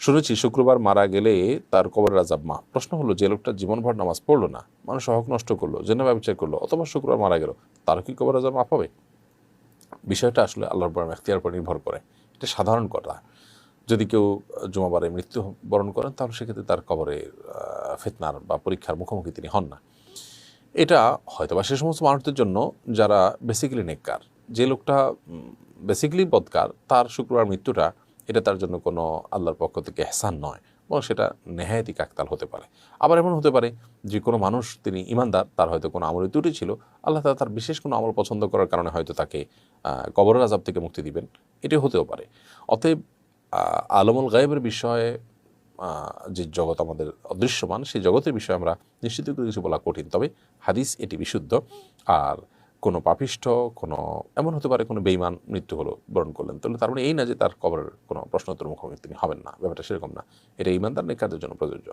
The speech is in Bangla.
শুনেছি শুক্রবার মারা গেলে তার কবরের আযাব মাফ। প্রশ্ন হলো, যে লোকটা জীবনভর নামাজ পড়লো না, মানুষের হক নষ্ট করলো, জেনা ব্যবচার করলো, অথবা শুক্রবার মারা গেল, তার কি কবরের আযাব মাফ হবে? বিষয়টা আসলে আল্লাহর উপর এখতিয়ার উপর নির্ভর করে। এটা সাধারণ কথা। যদি কেউ জুমাবারে মৃত্যুবরণ করেন, তাহলে সেক্ষেত্রে তার কবরে ফিতনার বা পরীক্ষার মুখোমুখি তিনি হন না। এটা হয়তোবা সে সমস্ত মানুষদের জন্য যারা বেসিক্যালি নেককার। যে লোকটা বেসিক্যালি বদকার, তার শুক্রবার মৃত্যুটা এটা তার জন্য কোনো আল্লাহর পক্ষ থেকে এহসান নয়, বরং সেটা নেহায়েতি কাকতাল হতে পারে। আবার এমন হতে পারে যে কোনো মানুষ, তিনি ইমানদার, তার হয়তো কোনো আমলের ত্রুটি ছিল, আল্লাহ তাআলা তার বিশেষ কোনো আমল পছন্দ করার কারণে হয়তো তাকে কবরের আযাব থেকে মুক্তি দিবেন, এটাও হতেও পারে। অতএব আলমুল গায়েবের বিষয়ে, যে জগৎ আমাদের অদৃশ্যমান, সেই জগতের বিষয়ে আমরা নিশ্চিত করে কিছু বলা কঠিন। তবে হাদিস এটি বিশুদ্ধ। আর কোনো পাপিষ্ঠ, কোনো এমন হতে পারে কোনো বেঈমান মৃত্যু হলো, বরণ করলেন, তাহলে তার মানে এই না যে তার কবরের কোনো প্রশ্নোত্তর মুখোমুখি তিনি হবেন না। ব্যাপারটা সেরকম না। এটা ঈমানদার নেককারদের জন্য প্রযোজ্য।